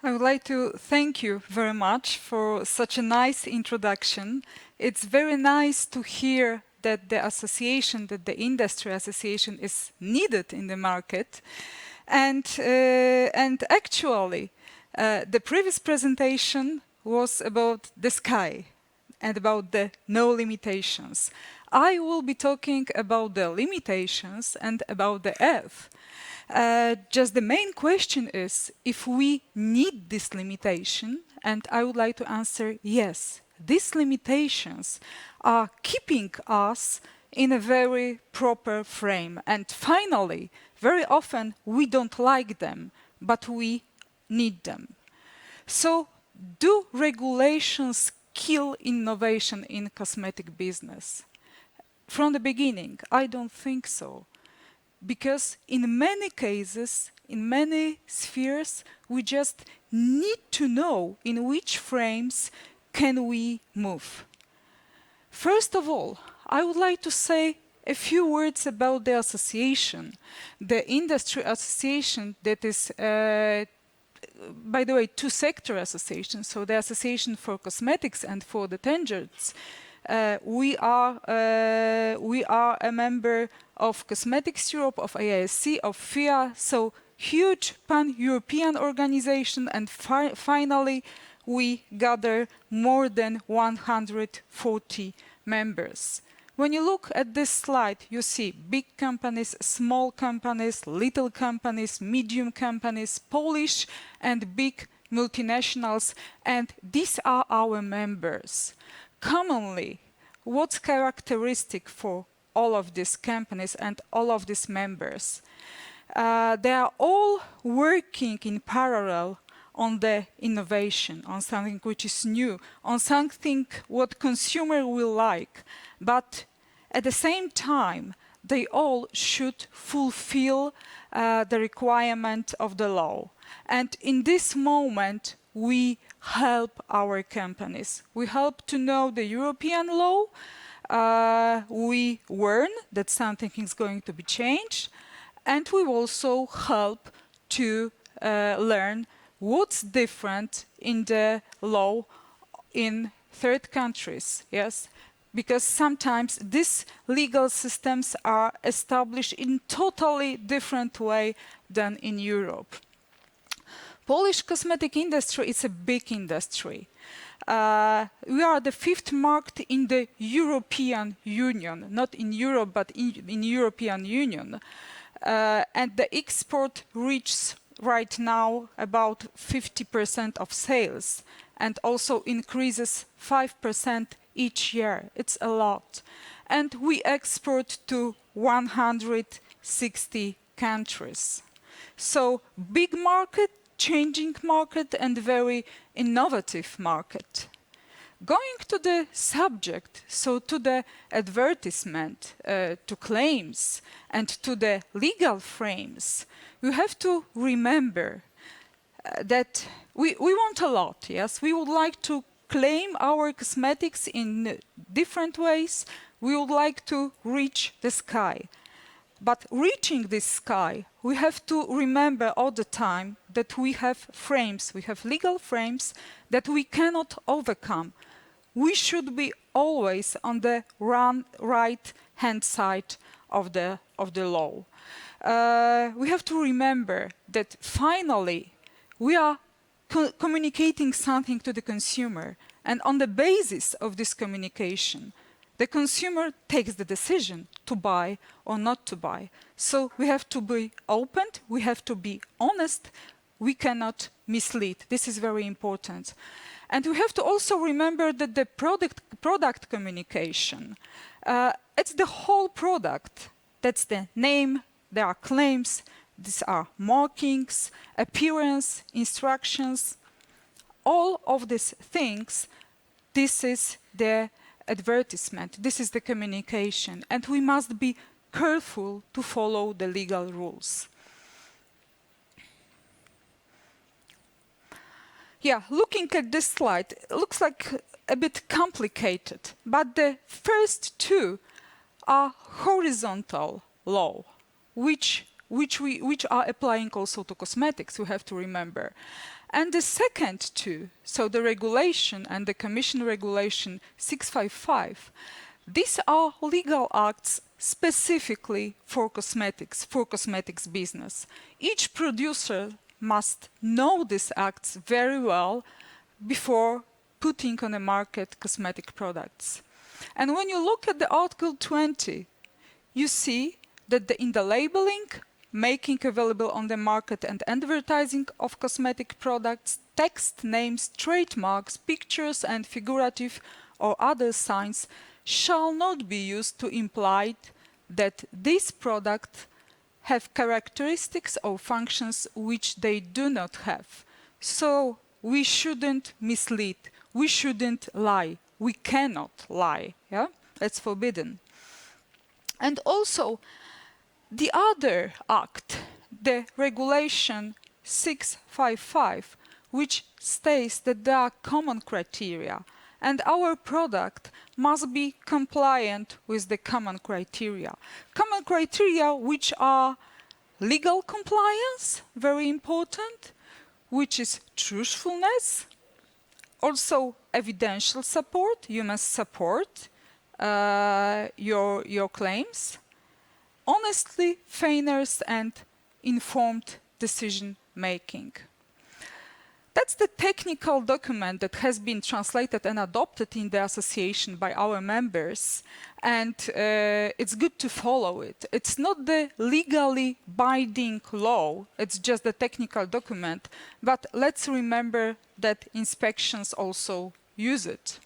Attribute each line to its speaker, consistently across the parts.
Speaker 1: I would like to thank you very much for such a nice introduction. It's very nice to hear that the association, that the industry association is needed in the market. And actually, the previous presentation was about the sky and about the no limitations. I will be talking about the limitations and about the earth. Just the main question is if we need this limitation, and I would like to answer yes. These limitations are keeping us in a very proper frame. And finally, very often we don't like them, but we need them. So, do regulations kill innovation in cosmetic business? From the beginning, I don't think so. Because in many cases, in many spheres, we just need to know in which frames can we move. First of all, I would like to say a few words about the association, the industry association that is, by the way, two-sector association, so the Association for Cosmetics and for Detergents. We are a member of Cosmetics Europe, of AISC, of FIA, so huge pan-European organization, and finally we gather more than 140 members. When you look at this slide, you see big companies, small companies, little companies, medium companies, Polish and big multinationals, and these are our members. Commonly, what's characteristic for all of these companies and all of these members? They are all working in parallel on the innovation, on something which is new, on something what consumer will like. But at the same time, they all should fulfill the requirement of the law. And in this moment, we help our companies. We help to know the European law. We warn that something is going to be changed. And we also help to learn what's different in the law in third countries, yes? Because sometimes these legal systems are established in totally different way than in Europe. Polish cosmetic industry is a big industry. We are the fifth market in the European Union, not in Europe, but in European Union. And the export reaches right now about 50% of sales and also increases 5% each year. It's a lot. And we export to 160 countries. So big market, changing market, and very innovative market. Going to the subject, so to the advertisement, to claims, and to the legal frames, you have to remember that we want a lot, yes? We would like to claim our cosmetics in different ways. We would like to reach the sky. But reaching this sky, we have to remember all the time that we have frames, we have legal frames that we cannot overcome. We should be always on the right-hand side of the law. We have to remember that finally we are communicating something to the consumer, and on the basis of this communication, the consumer takes the decision to buy or not to buy. So we have to be open, we have to be honest, we cannot mislead. This is very important. And we have to also remember that the product communication, it's the whole product. That's the name, there are claims, these are markings, appearance, instructions, all of these things, this is the advertisement, this is the communication, and we must be careful to follow the legal rules. Yeah, looking at this slide, it looks like a bit complicated, but the first two are horizontal law, which which are applying also to cosmetics, we have to remember. And the second two, so the regulation and the Commission Regulation 655, these are legal acts specifically for cosmetics business. Each producer must know these acts very well before putting on the market cosmetic products. And when you look at the Article 20, you see that in the labeling, making available on the market and advertising of cosmetic products, text, names, trademarks, pictures and figurative or other signs shall not be used to imply that these products have characteristics or functions which they do not have. So we shouldn't mislead, we shouldn't lie, we cannot lie, yeah? That's forbidden. And also, the other act, the Regulation 655, which states that there are common criteria and our product must be compliant with the common criteria. Common criteria which are legal compliance, very important, which is truthfulness, also evidential support, you must support your claims, honestly, fairness and informed decision making. That's the technical document that has been translated and adopted in the association by our members, and it's good to follow it. It's not the legally binding law, it's just the technical document, but let's remember that inspections also use it.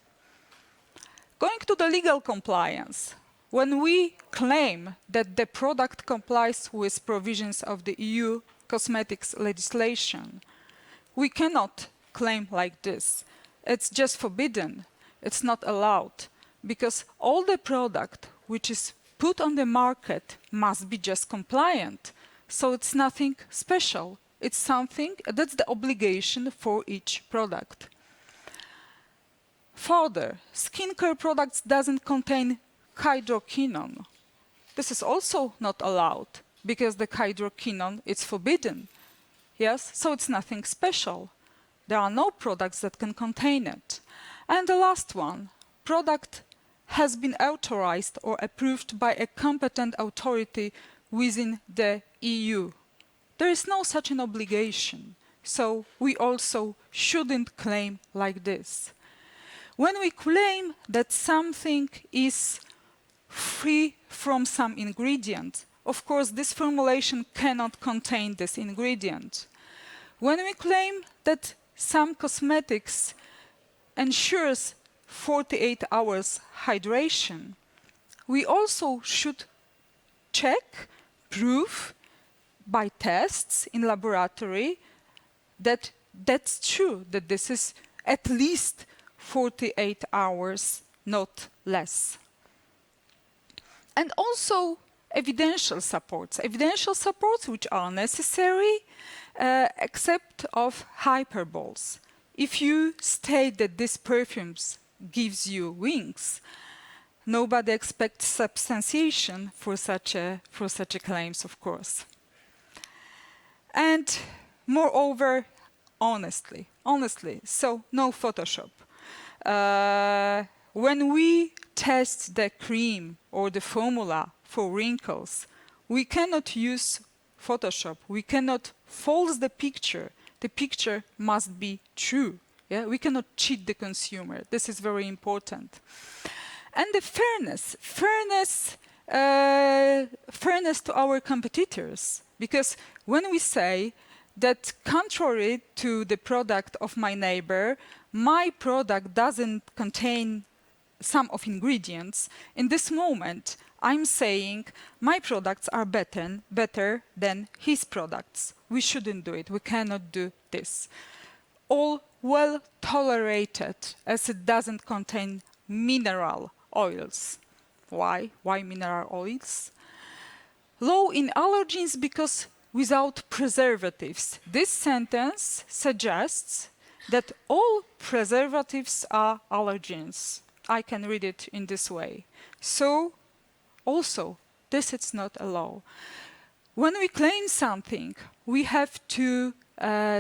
Speaker 1: Going to the legal compliance, when we claim that the product complies with provisions of the EU cosmetics legislation, we cannot claim like this. It's just forbidden. It's not allowed, because all the product which is put on the market must be just compliant. So it's nothing special. It's something that's the obligation for each product. Further, skincare products doesn't contain hydroquinone. This is also not allowed because the hydroquinone is forbidden. Yes, so it's nothing special. There are no products that can contain it. And the last one, product has been authorized or approved by a competent authority within the EU. There is no such an obligation, so we also shouldn't claim like this. When we claim that something is free from some ingredient, of course this formulation cannot contain this ingredient. When we claim that some cosmetics ensures 48 hours hydration, we also should check, prove by tests in laboratory that that's true, that this is at least 48 hours, not less. And also evidential supports which are necessary except of hyperboles. If you state that this perfume gives you wings, nobody expects substantiation for such a claims, of course. And moreover, honestly, so no Photoshop. When we test the cream or the formula for wrinkles, we cannot use Photoshop. We cannot false the picture. The picture must be true. Yeah? We cannot cheat the consumer. This is very important. And the fairness to our competitors. Because when we say that contrary to the product of my neighbor, my product doesn't contain some of ingredients, in this moment I'm saying my products are better than his products. We shouldn't do it. We cannot do this. All well tolerated as it doesn't contain mineral oils. Why? Why mineral oils? Low in allergens because without preservatives. This sentence suggests that all preservatives are allergens. I can read it in this way. So, also, this is not a law. when we claim something, we have to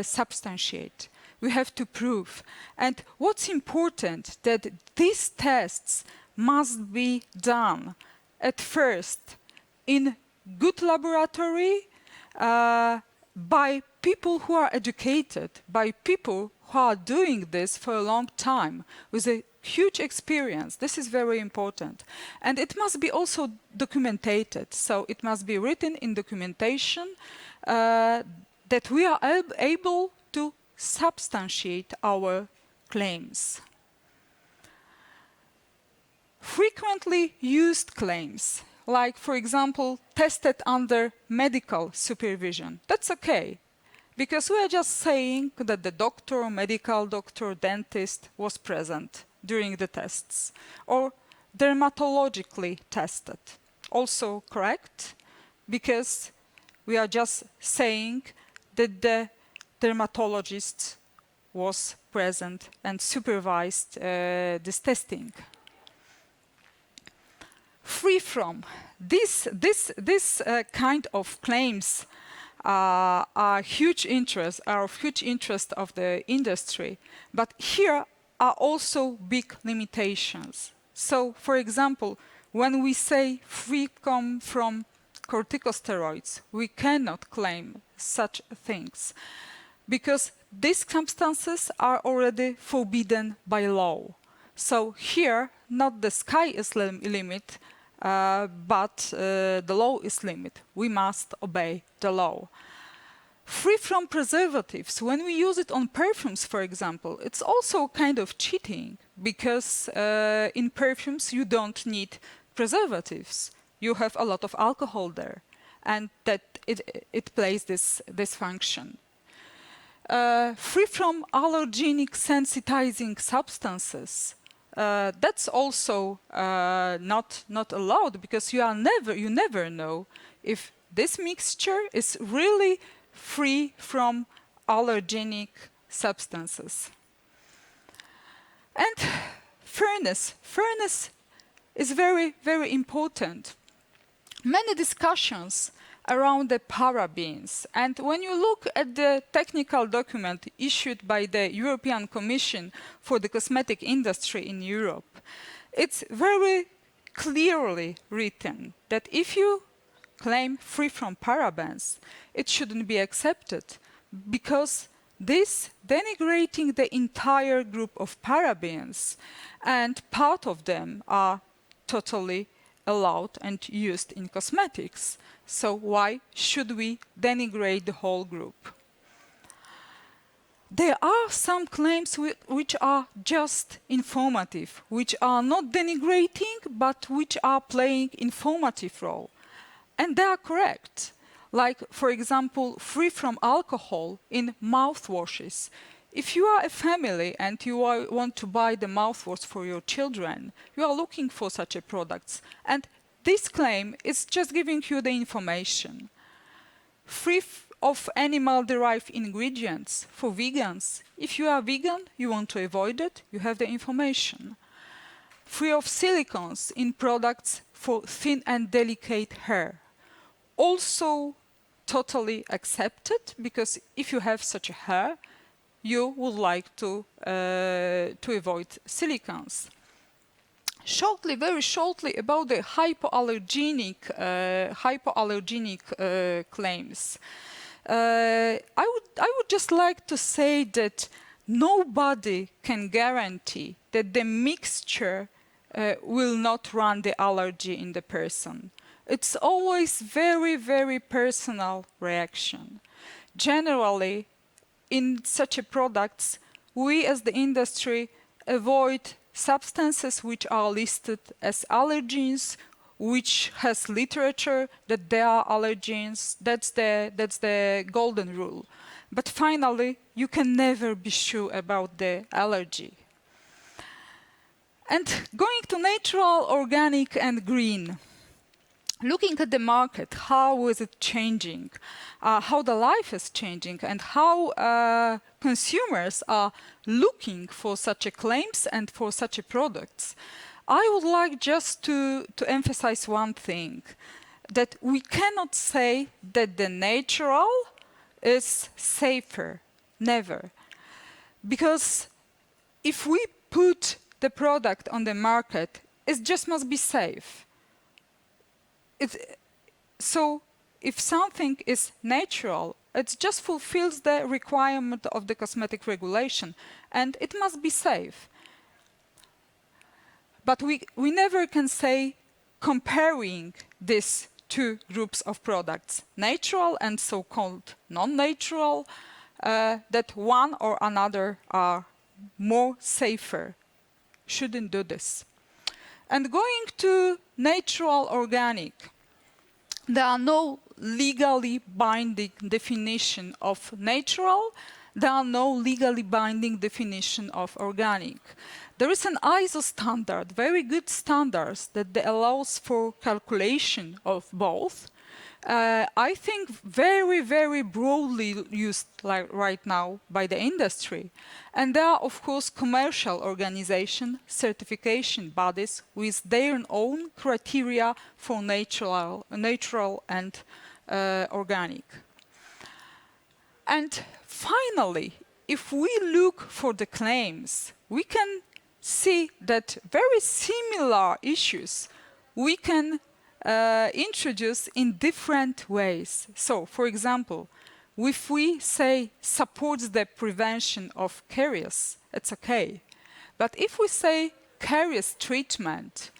Speaker 1: substantiate. We have to prove. And what's important, that these tests must be done at first in good laboratory, by people who are educated, by people who are doing this for a long time with a huge experience. This is very important. And it must be also documented. So it must be written in documentation that we are able to substantiate our claims. Frequently used claims, like, for example, tested under medical supervision. That's okay, because we are just saying that the doctor, medical doctor, dentist was present during the tests, or dermatologically tested. Also correct, because we are just saying that the dermatologist was present and supervised this testing. Free from. This kind of claims are of huge interest of the industry, but here are also big limitations. So, for example, when we say free from corticosteroids, we cannot claim such things, because these substances are already forbidden by law. So here, not the sky is limit, but the law is limit. We must obey the law. Free from preservatives. When we use it on perfumes, for example, it's also kind of cheating, because in perfumes you don't need preservatives. You have a lot of alcohol there, and that it plays this function. Free from allergenic sensitizing substances. That's also not allowed, because you never know if this mixture is really free from allergenic substances. And fairness. Fairness is very, very important. Many discussions around the parabens. And when you look at the technical document issued by the European Commission for the cosmetic industry in Europe, it's very clearly written that if you claim free from parabens, it shouldn't be accepted, because this denigrating the entire group of parabens, and part of them are totally allowed and used in cosmetics. So why should we denigrate the whole group? There are some claims which are just informative, which are not denigrating, but which are playing informative role. And they are correct. Like, for example, free from alcohol in mouthwashes. If you are a family and you want to buy the mouthwash for your children, you are looking for such a products. And this claim is just giving you the information. Free of animal-derived ingredients for vegans. If you are vegan, you want to avoid it, you have the information. Free of silicones in products for thin and delicate hair. Also totally accepted, because if you have such a hair, you would like to avoid silicones. Very shortly about the hypoallergenic claims. I would just like to say that nobody can guarantee that the mixture will not run the allergy in the person. It's always very, very personal reaction. Generally, in such a products, we as the industry avoid substances which are listed as allergens, which has literature that they are allergens. That's the golden rule. But finally, you can never be sure about the allergy. And going to natural, organic, and green. Looking at the market, how is it changing, how the life is changing, and how consumers are looking for such a claims and for such a products, I would like just to emphasize one thing. that we cannot say that the natural is safer, never. Because if we put the product on the market, it just must be safe. So if something is natural, it just fulfills the requirement of the cosmetic regulation, and it must be safe. But we never can say comparing these two groups of products, natural and so-called non-natural, that one or another are more safer. Shouldn't do this. And going to natural organic, there are no legally binding definition of natural. There are no legally binding definition of organic. There is an ISO standard, very good standards that allows for calculation of both. I think very, very broadly used right now by the industry. And there are, of course, commercial organization certification bodies with their own criteria for natural and organic. And finally, if we look for the claims, we can see that very similar issues we can introduce in different ways. So, for example, if we say supports the prevention of caries, it's okay. But if we say caries treatment,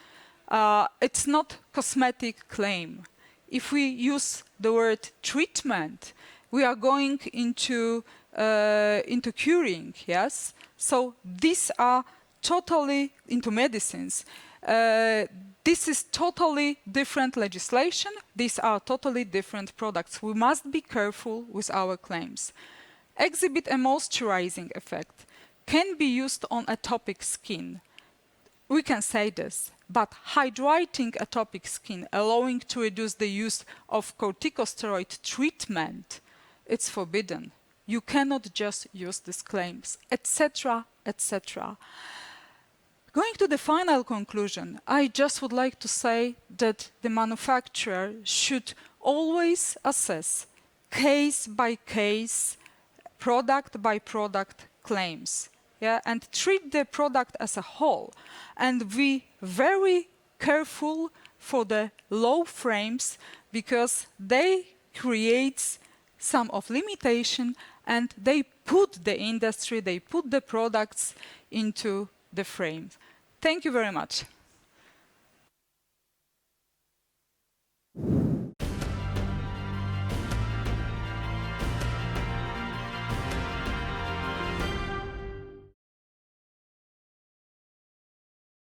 Speaker 1: it's not cosmetic claim. If we use the word treatment, we are going into curing, yes? So these are totally into medicines. This is totally different legislation. These are totally different products. We must be careful with our claims. Exhibit a moisturizing effect. Can be used on atopic skin. We can say this, but hydrating atopic skin, allowing to reduce the use of corticosteroid treatment, it's forbidden. You cannot just use these claims, etc., etc. Going to the final conclusion, I just would like to say that the manufacturer should always assess case by case, product by product claims, yeah, and treat the product as a whole, and be very careful for the low frames because they create some of limitation and they put the industry, they put the products into the frame. Thank you very much.